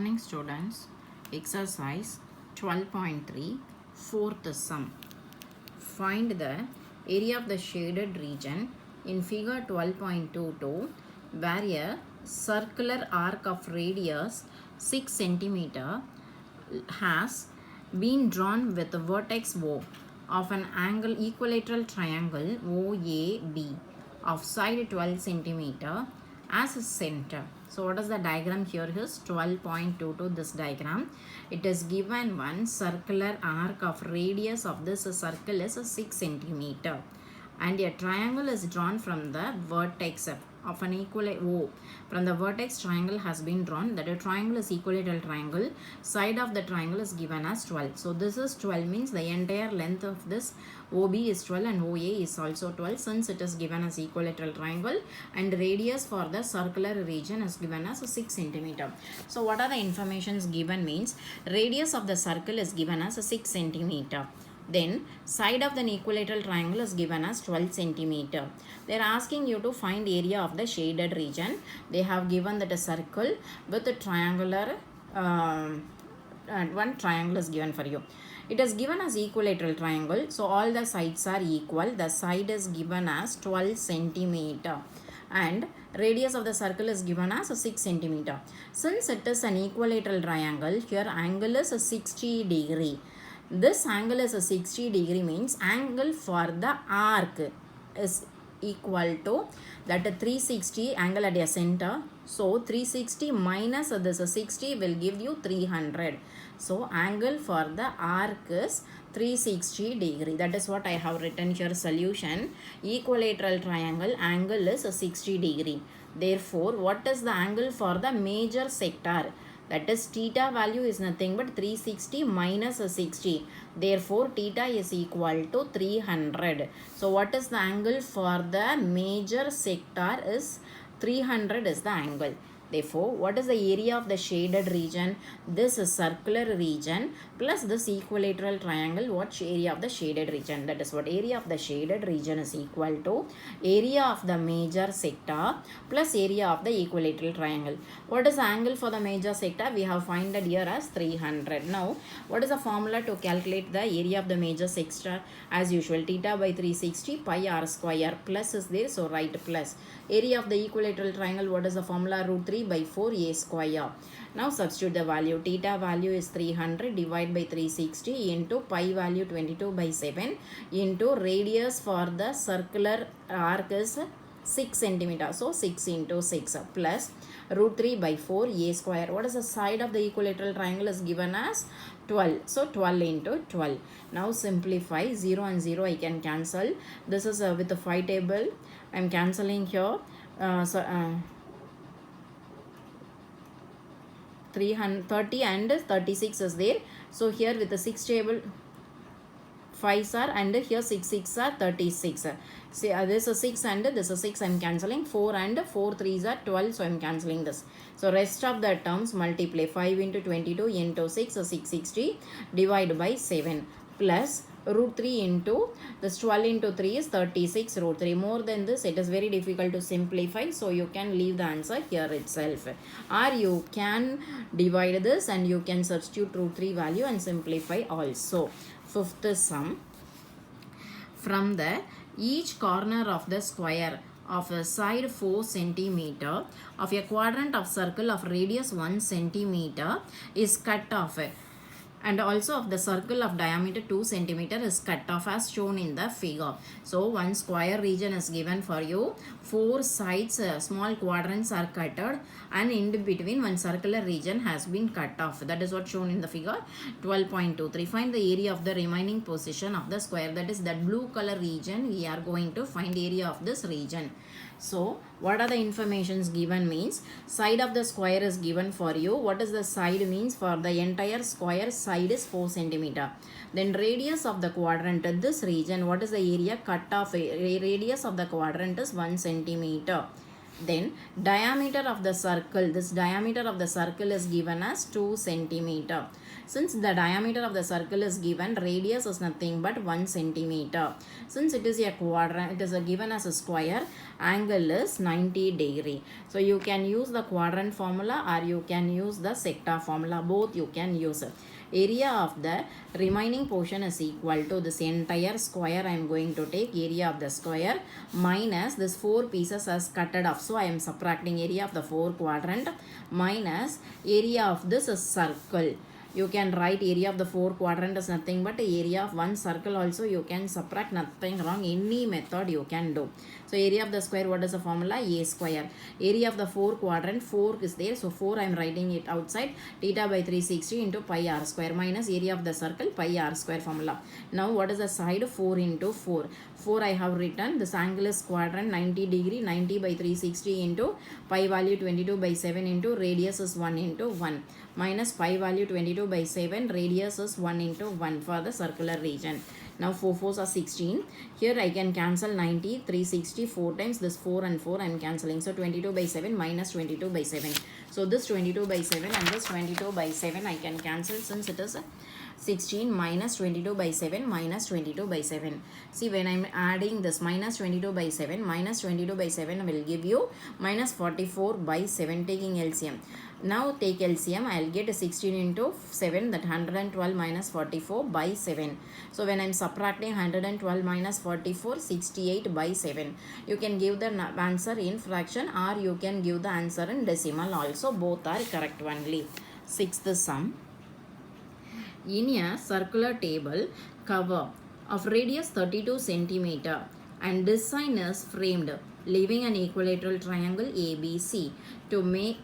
morning, students. Exercise 12.3, fourth sum. Find the area of the shaded region in figure 12.22 where a circular arc of radius 6 cm has been drawn with the vertex O of an angle equilateral triangle OAB of side 12 cm as a center. So what is the diagram here is 12.22 this diagram. It is given one circular arc of radius of this circle is 6 cm and a triangle is drawn from the vertex of an O. From the vertex triangle has been drawn, that a triangle is equilateral triangle. Side of the triangle is given as 12. So this is 12 means the entire length of this OB is 12 and OA is also 12 since it is given as equilateral triangle, and radius for the circular region is given as 6 cm. So what are the informations given means radius of the circle is given as 6 cm. Then side of the equilateral triangle is given as 12 cm. They are asking you to find area of the shaded region. They have given that a circle with a triangular one triangle is given for you. It is given as equilateral triangle, so all the sides are equal. The side is given as 12 cm and radius of the circle is given as 6 cm. Since it is an equilateral triangle, here angle is 60 degree. This angle is 60 degree means angle for the arc is equal to that 360 angle at a center. So 360 minus this 60 will give you 300. So angle for the arc is 360 degree. That is what I have written here. Solution: equilateral triangle angle is 60 degree. Therefore, what is the angle for the major sector? That is theta value is nothing but 360 minus 60. Therefore, theta is equal to 300. So, what is the angle for the major sector is 300 is the angle. Therefore, what is the area of the shaded region? This is circular region plus this equilateral triangle. What area of the shaded region? That is what area of the shaded region is equal to area of the major sector plus area of the equilateral triangle. What is the angle for the major sector? We have found it here as 300. Now, what is the formula to calculate the area of the major sector? As usual, theta by 360 pi r square, plus is there, so write plus. Area of the equilateral triangle, what is the formula? Root 3 by 4 a square. Now substitute the value. Theta value is 300 divided by 360 into pi value 22 by 7 into radius for the circular arc is 6 cm. So 6 into 6 plus root 3 by 4 a square. What is the side of the equilateral triangle is given as 12. So 12 into 12. Now simplify. 0 and 0 I can cancel. This is with the 5 table. I am cancelling here. 330 and 36 is there. So here with the 6 table 5s are and here 6 are 36. See this is 6 and this is 6 I am cancelling. 4 and 4 3s are 12, so I am cancelling this. So rest of the terms multiply. 5 into 22 into 6 is 660 divided by 7 plus root 3 into this 12 into 3 is 36 root 3. More than this it is very difficult to simplify, so you can leave the answer here itself, or you can divide this and you can substitute root 3 value and simplify also. Fifth sum: from the each corner of the square of a side 4 cm of a quadrant of circle of radius 1 cm is cut off, and also of the circle of diameter 2 cm is cut off as shown in the figure. So one square region is given for you. 4 sides small quadrants are cutted and in between one circular region has been cut off. That is what shown in the figure 12.23. Find the area of the remaining position of the square. That is that blue color region. We are going to find area of this region. So what are the informations given means side of the square is given for you. What is the side means? For the entire square side is 4 cm. Then radius of the quadrant, this region, what is the area cut off? Radius of the quadrant is 1 cm. Then diameter of the circle, this diameter of the circle is given as 2 cm. Since the diameter of the circle is given, radius is nothing but 1 cm. Since it is a quadrant, it is given as a square, angle is 90 degree. So you can use the quadrant formula or you can use the sector formula, both you can use. Area of the remaining portion is equal to this entire square. I am going to take area of the square minus this 4 pieces as cutted off. So I am subtracting area of the 4 quadrant minus area of this circle. You can write area of the 4 quadrant is nothing but area of one circle also. You can subtract, nothing wrong, any method you can do. So area of the square, what is the formula? A square. Area of the 4 quadrant, 4 is there, so 4 I am writing it outside. Theta by 360 into pi r square minus area of the circle, pi r square formula. Now what is the side? 4 into 4. 4 I have written. This angle is quadrant 90 degree. 90 by 360 into pi value 22 by 7 into radius is 1 into 1 minus pi value 22 by 7, radius is 1 into 1 for the circular region. Now 4 4s are 16. Here I can cancel 90, 360, 4 times. This 4 and 4 I am cancelling. So 22 by 7 minus 22 by 7. So this 22 by 7 and this 22 by 7 I can cancel, since it is 16 minus 22 by 7 minus 22 by 7. See, when I am adding this minus 22 by 7 minus 22 by 7 will give you minus 44 by 7, taking LCM. Now take LCM, I will get 16 into 7, that 112 minus 44 by 7. So when I am subtracting 112 minus 44, 68 by 7. You can give the answer in fraction or you can give the answer in decimal also. Both are correct only. Sixth sum. In a circular table cover of radius 32 centimeter and design is framed, leaving an equilateral triangle ABC to make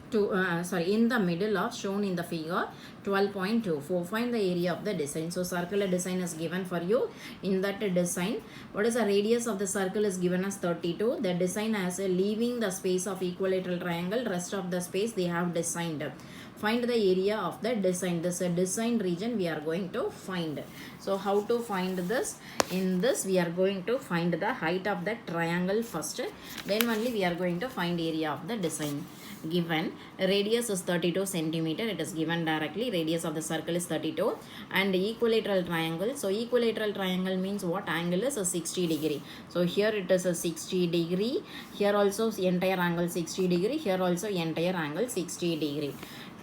in the middle of shown in the figure 12.24. Find the area of the design. So circular design is given for you. In that design, what is the radius of the circle is given as 32. The design as leaving the space of equilateral triangle, rest of the space they have designed. Find the area of the design. This design region we are going to find. So how to find this? In this we are going to find the height of the triangle first, then only we are going to find area of the design. Given radius is 32 centimeter, it is given directly. Radius of the circle is 32 and equilateral triangle. So equilateral triangle means what angle is a 60 degree. So here it is a 60 degree. Here also entire angle 60 degree. Here also entire angle 60 degree.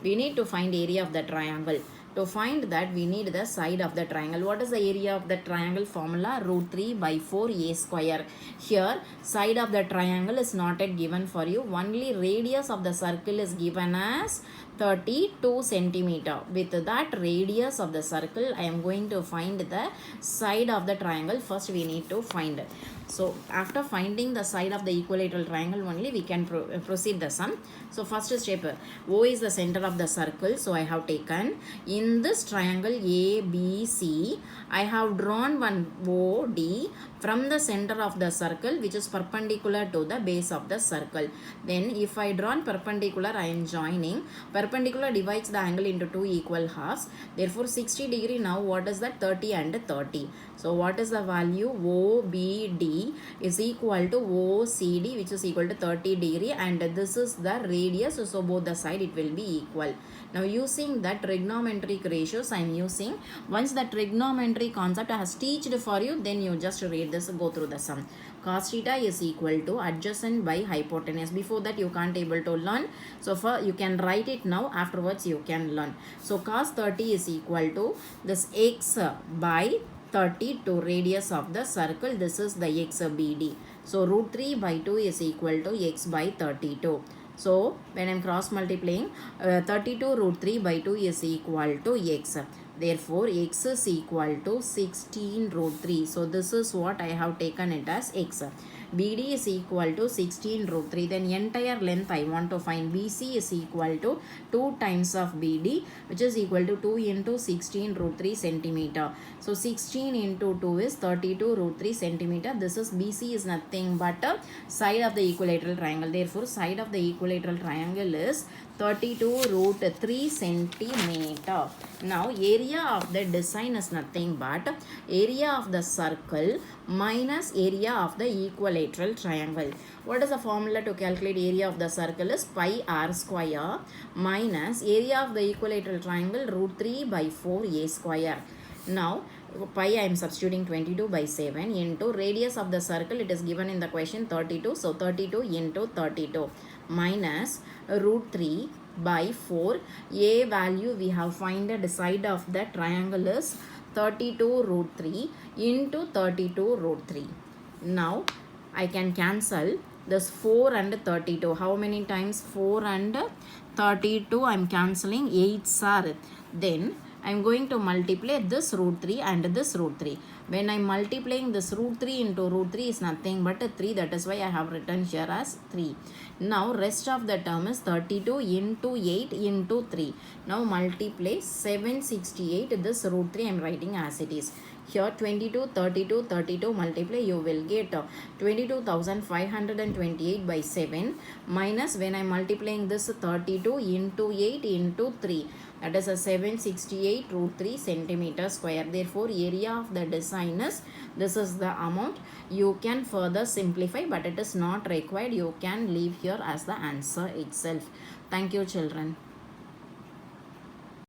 We need to find area of the triangle. To find that, we need the side of the triangle. What is the area of the triangle formula? Root 3 by 4 a square. Here, side of the triangle is not yet given for you. Only radius of the circle is given as 32 centimeter. With that radius of the circle, I am going to find the side of the triangle. First, we need to find. So, after finding the side of the equilateral triangle only, we can proceed the sum. So, first step, O is the center of the circle. So, I have taken in this triangle ABC, I have drawn one OD from the center of the circle which is perpendicular to the base of the circle. Then, if I drawn perpendicular, I am joining. Perpendicular divides the angle into two equal halves. Therefore, 60 degree now what is that? 30 and 30. So, what is the value? OBD is equal to OCD, which is equal to 30 degree, and this is the radius. So, both the side it will be equal. Now, using that trigonometric ratios, I am using. Once the trigonometry concept has teached for you, then you just read this, go through the sum. Cos theta is equal to adjacent by hypotenuse. Before that, you can't able to learn. So, for you can write it now. Afterwards, you can learn. So, cos 30 is equal to this x by 30 to radius of the circle. This is the x BD. So, root 3 by 2 is equal to x by 32. So, when I am cross multiplying, 32 root 3 by 2 is equal to x. Therefore, x is equal to 16 root 3. So, this is what I have taken it as x. BD is equal to 16 root 3. Then entire length I want to find. BC is equal to 2 times of BD, which is equal to 2 into 16 root 3 centimeter. So 16 into 2 is 32 root 3 centimeter. This is BC is nothing but a side of the equilateral triangle. Therefore, side of the equilateral triangle is 32 root 3 centimeter. Now, area of the design is nothing but area of the circle minus area of the equilateral triangle. What is the formula to calculate area of the circle? Is pi r square minus area of the equilateral triangle root 3 by 4 a square. Now, pi I am substituting 22 by 7 into radius of the circle, it is given in the question 32. So 32 into 32 minus root 3 by 4. A value we have find side of the triangle is 32 root 3 into 32 root 3. Now I can cancel this 4 and 32. How many times? 4 and 32 I am cancelling. 8s are. Then I am going to multiply this root 3 and this root 3. When I am multiplying this root 3 into root 3 is nothing but 3. That is why I have written here as 3. Now rest of the term is 32 into 8 into 3. Now multiply 768. This root 3 I am writing as it is. Here 22, 32, 32 multiply, you will get 22,528 by 7 minus when I am multiplying this 32 into 8 into 3. That is a 768 root 3 centimeter square. Therefore, area of the design is, this is the amount. You can further simplify, but it is not required. You can leave here as the answer itself. Thank you, children.